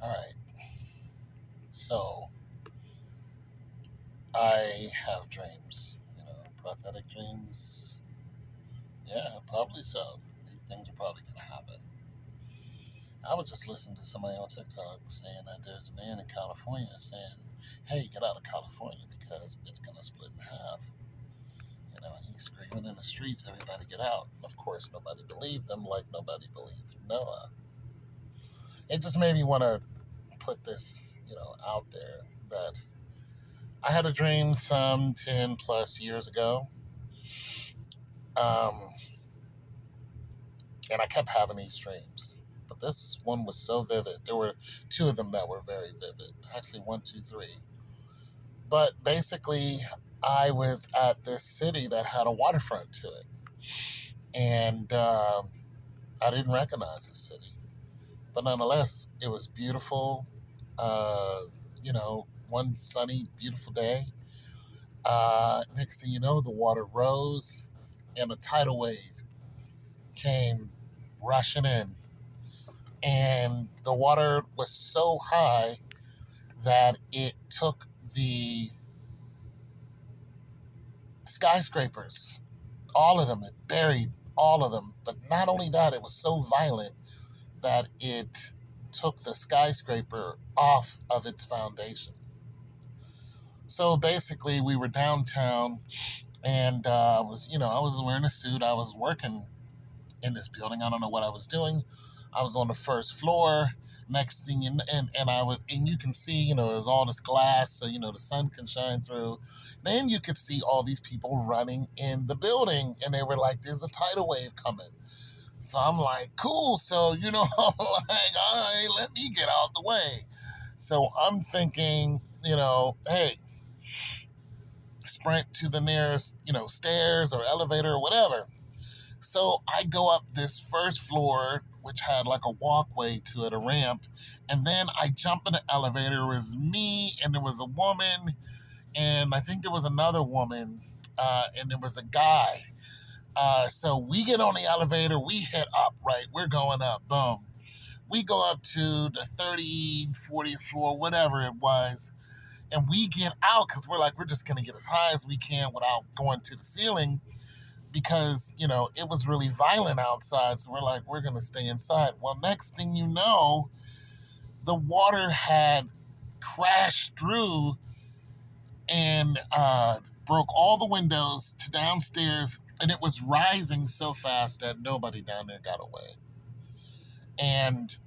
All right. So I have dreams. Prophetic dreams. Yeah, probably so. These things are probably going to happen. I was just listening to somebody on TikTok saying that there's a man in California saying, "Hey, get out of California because it's going to split in half." And he's screaming in the streets, "Everybody get out!" And of course, nobody believed him, like nobody believed Noah. It just made me want to put this, out there that I had a dream some 10 plus years ago. Um, and I kept having these dreams. But this one was so vivid. There were two of them that were very vivid. Actually, one, two, three. But basically, I was at this city that had a waterfront to it. And I didn't recognize the city. But nonetheless, it was beautiful. Uh, one sunny, beautiful day. Next thing you know, the water rose and a tidal wave came rushing in. And the water was so high that it took the skyscrapers, all of them, it buried all of them. But not only that, it was so violent that it took the skyscraper off of its foundation. So basically, we were downtown, and I was wearing a suit. I was working in this building. I don't know what I was doing. I was on the first floor. Next thing and I was, and you can see, there's all this glass, so the sun can shine through. Then you could see all these people running in the building, and they were like, "There's a tidal wave coming." So I'm like, "Cool." So I'm like, "All right, let me get out the way." So I'm thinking, hey, sprint to the nearest, stairs or elevator or whatever. So I go up this first floor, which had like a walkway to it, a ramp, and then I jump in the elevator. It was me, and there was a woman, and I think there was another woman, and there was a guy. So we get on the elevator, we head up, right? We're going up, boom. We go up to the 30th, 40th floor, whatever it was, and we get out because we're like, we're just going to get as high as we can without going to the ceiling because, it was really violent outside. So we're like, we're going to stay inside. Well, next thing you know, the water had crashed through and broke all the windows to downstairs. And it was rising so fast that nobody down there got away. And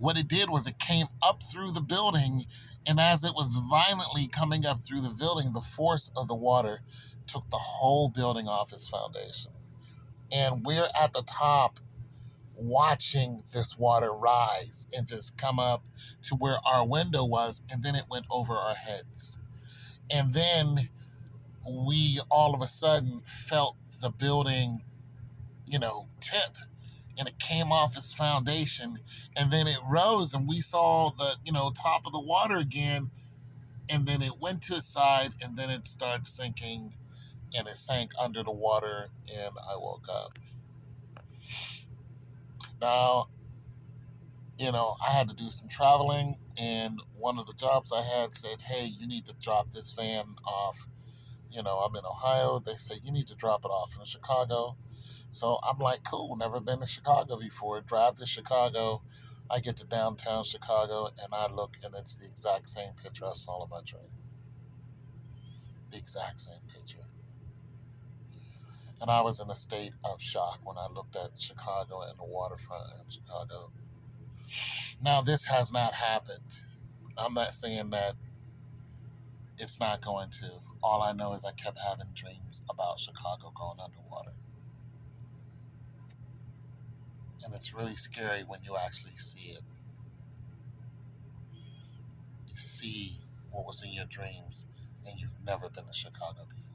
what it did was it came up through the building. And as it was violently coming up through the building, the force of the water took the whole building off its foundation. And we're at the top watching this water rise and just come up to where our window was, and then it went over our heads. And then we all of a sudden felt the building, tip, and it came off its foundation, and then it rose, and we saw the, top of the water again, and then it went to its side, and then it started sinking, and it sank under the water, and I woke up. Now, I had to do some traveling, and one of the jobs I had said, "Hey, you need to drop this van off." I'm in Ohio. They said, "You need to drop it off in Chicago." So I'm like, "Cool, never been to Chicago before." Drive to Chicago. I get to downtown Chicago, and I look, and it's the exact same picture I saw in my dream. The exact same picture. And I was in a state of shock when I looked at Chicago and the waterfront in Chicago. Now, this has not happened. I'm not saying that it's not going to. All I know is I kept having dreams about Chicago going underwater. And it's really scary when you actually see it. You see what was in your dreams, and you've never been to Chicago before.